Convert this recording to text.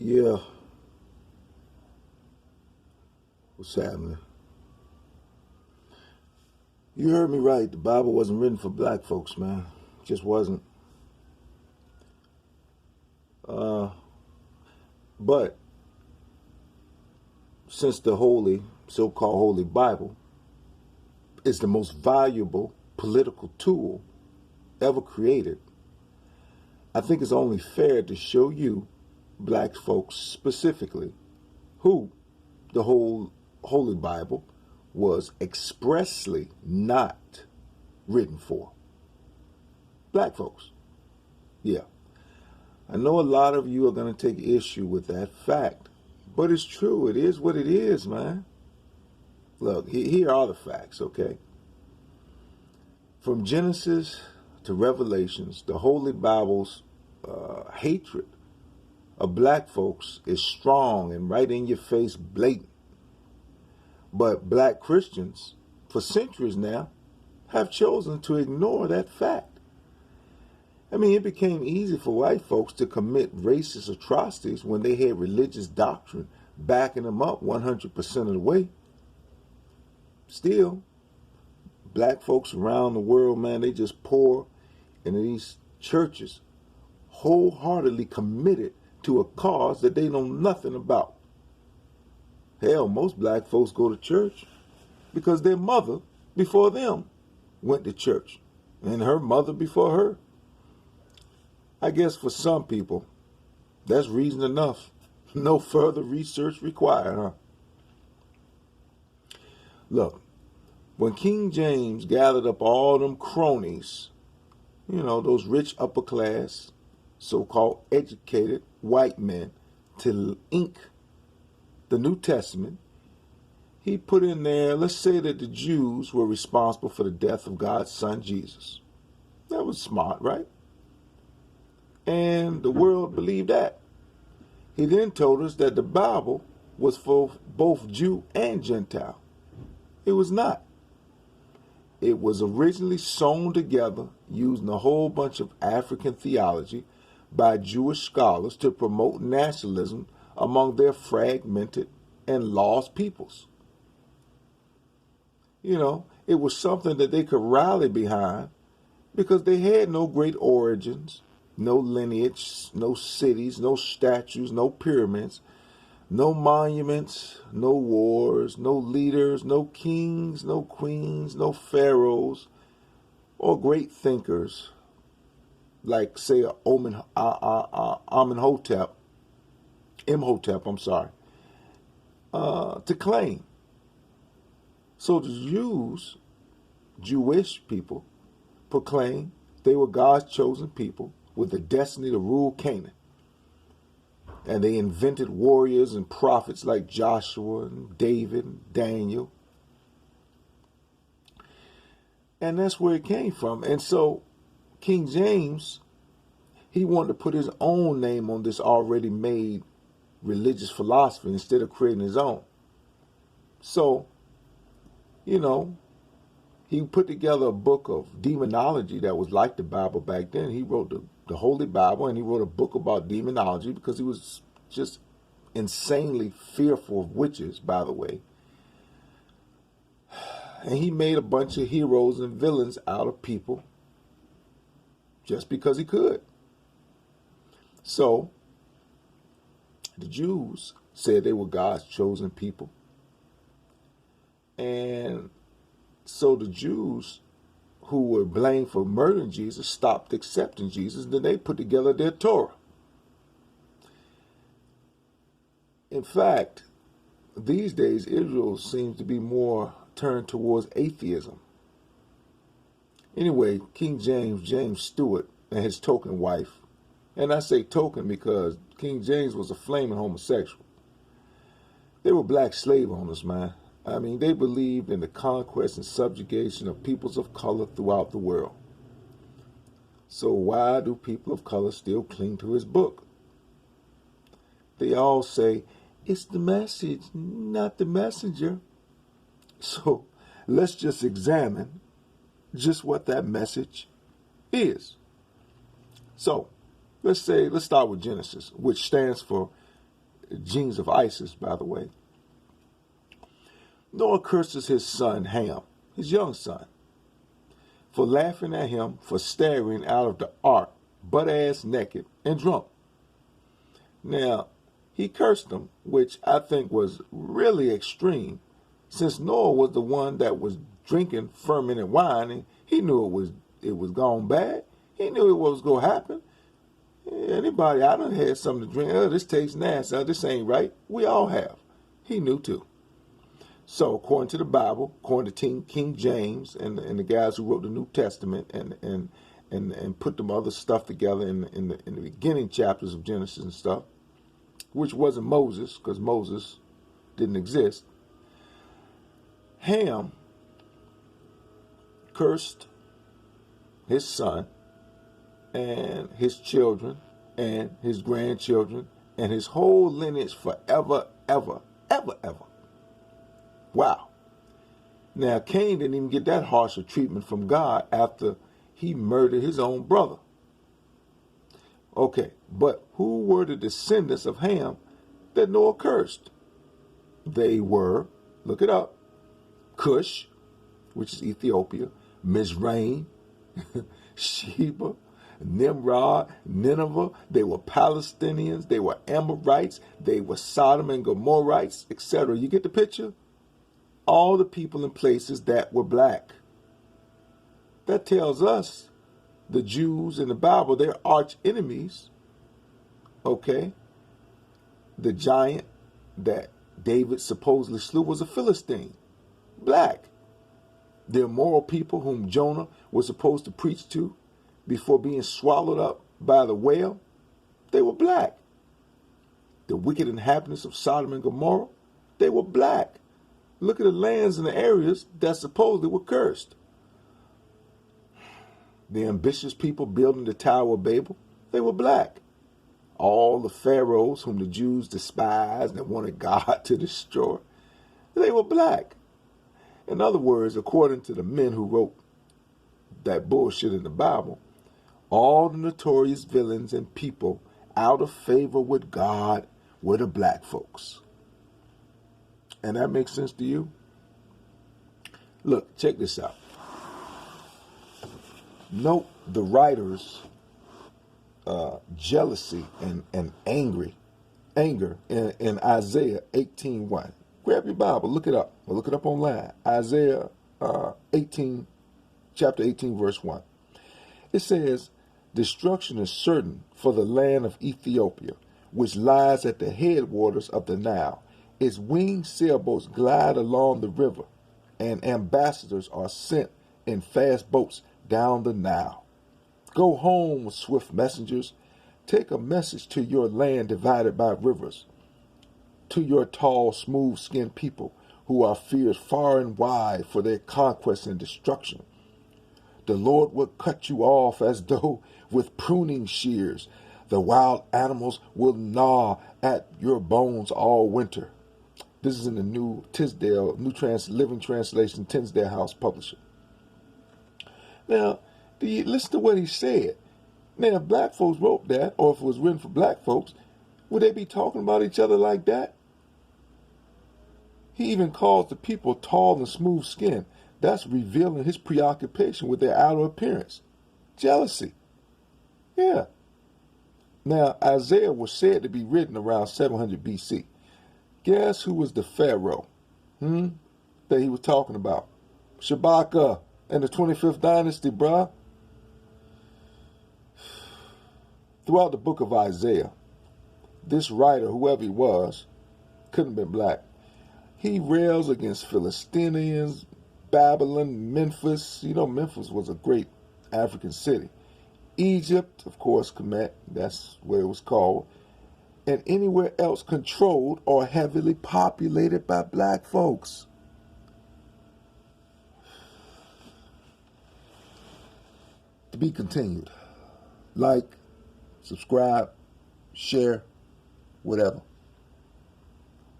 Yeah, what's happening? You heard me right. The Bible wasn't written for black folks, man. It just wasn't. Uh, but since the so-called Holy Bible, is the most valuable political tool ever created, I think it's only fair to show you, black folks specifically, who the whole Holy Bible was expressly not written for. Black folks. Yeah. I know a lot of you are going to take issue with that fact, but it's true. It is what it is, man. Look, here are the facts, okay? From Genesis to Revelations, the Holy Bible's hatred of black folks is strong and right in your face, blatant. But black Christians, for centuries now, have chosen to ignore that fact. I mean, it became easy for white folks to commit racist atrocities when they had religious doctrine backing them up 100% of the way. Still, black folks around the world, man, they just pour into these churches, wholeheartedly committed to a cause that they know nothing about. Hell, most black folks go to church because their mother before them went to church, and her mother before her. I guess for some people, that's reason enough. No further research required, huh? Look, when King James gathered up all them cronies, those rich upper class, so-called educated white men, to ink the New Testament, he put in there, let's say that the Jews were responsible for the death of God's son, Jesus. That was smart, right? And the world believed that. He then told us that the Bible was for both Jew and Gentile. It was not. It was originally sewn together using a whole bunch of African theology by Jewish scholars to promote nationalism among their fragmented and lost peoples. It was something that they could rally behind because they had no great origins, no lineage, no cities, no statues, no pyramids, no monuments, no wars, no leaders, no kings, no queens, no pharaohs, or great thinkers like, say, Amenhotep, to claim. So the Jewish people, proclaimed they were God's chosen people with the destiny to rule Canaan. And they invented warriors and prophets like Joshua and David and Daniel. And that's where it came from. And so King James, he wanted to put his own name on this already made religious philosophy instead of creating his own. So, he put together a book of demonology that was like the Bible back then. He wrote the Holy Bible, and he wrote a book about demonology because he was just insanely fearful of witches, by the way. And he made a bunch of heroes and villains out of people just because he could. So, the Jews said they were God's chosen people. And so the Jews who were blamed for murdering Jesus stopped accepting Jesus, and then they put together their Torah. In fact, these days, Israel seems to be more turned towards atheism. Anyway, King James Stewart, and his token wife, and I say token because King James was a flaming homosexual. They were black slave owners, man. I mean, they believed in the conquest and subjugation of peoples of color throughout the world. So why do people of color still cling to his book? They all say, it's the message, not the messenger. So let's just examine just what that message is. So let's start with Genesis, which stands for genes of ISIS, by the way. Noah curses his son Ham, his young son, for laughing at him for staring out of the ark, butt-ass naked and drunk. Now, he cursed him, which I think was really extreme, since Noah was the one that was drinking fermented wine, and he knew it was gone bad. He knew it was going to happen. Anybody, I done had something to drink. Oh, this tastes nasty. Oh, this ain't right. We all have. He knew too. So, according to the Bible, according to King James and the guys who wrote the New Testament and put them other stuff together in the beginning chapters of Genesis and stuff, which wasn't Moses, because Moses didn't exist, Ham cursed his son and his children and his grandchildren and his whole lineage forever, ever, ever, ever. Wow. Now, Cain didn't even get that harsher treatment from God after he murdered his own brother. Okay, but who were the descendants of Ham that Noah cursed? They were, look it up, Cush, which is Ethiopia, Mizraim, Sheba, Nimrod, Nineveh. They were Palestinians, they were Amorites, they were Sodom and Gomorrites, etc. You get the picture? All the people in places that were black. That tells us, the Jews in the Bible, they're arch enemies. Okay? The giant that David supposedly slew was a Philistine. Black. The immoral people whom Jonah was supposed to preach to before being swallowed up by the whale, they were black. The wicked inhabitants of Sodom and Gomorrah, they were black. Look at the lands and the areas that supposedly were cursed. The ambitious people building the Tower of Babel, they were black. All the pharaohs whom the Jews despised and wanted God to destroy, they were black. In other words, according to the men who wrote that bullshit in the Bible, all the notorious villains and people out of favor with God were the black folks. And that makes sense to you? Look, check this out. Note the writer's jealousy and anger in Isaiah 18:1. Grab your Bible, look it up, or look it up online. Isaiah 18, chapter 18, verse 1. It says, "Destruction is certain for the land of Ethiopia, which lies at the headwaters of the Nile. Its winged sailboats glide along the river, and ambassadors are sent in fast boats down the Nile. Go home, swift messengers. Take a message to your land divided by rivers, to your tall, smooth-skinned people who are feared far and wide for their conquest and destruction. The Lord will cut you off as though with pruning shears. The wild animals will gnaw at your bones all winter." This is in the New Living Translation, Tinsdale House Publisher. Now, do you listen to what he said? Now, if black folks wrote that, or if it was written for black folks, would they be talking about each other like that? He even calls the people tall and smooth skinned. That's revealing his preoccupation with their outer appearance. Jealousy. Yeah. Now, Isaiah was said to be written around 700 BC. Guess who was the Pharaoh that he was talking about? Shabaka and the 25th dynasty, bruh. Throughout the book of Isaiah, this writer, whoever he was, couldn't have been black. He rails against Philistinians, Babylon, Memphis. You know, Memphis was a great African city. Egypt, of course, Kemet, that's where it was called. And anywhere else controlled or heavily populated by black folks. To be continued. Like, subscribe, share, whatever.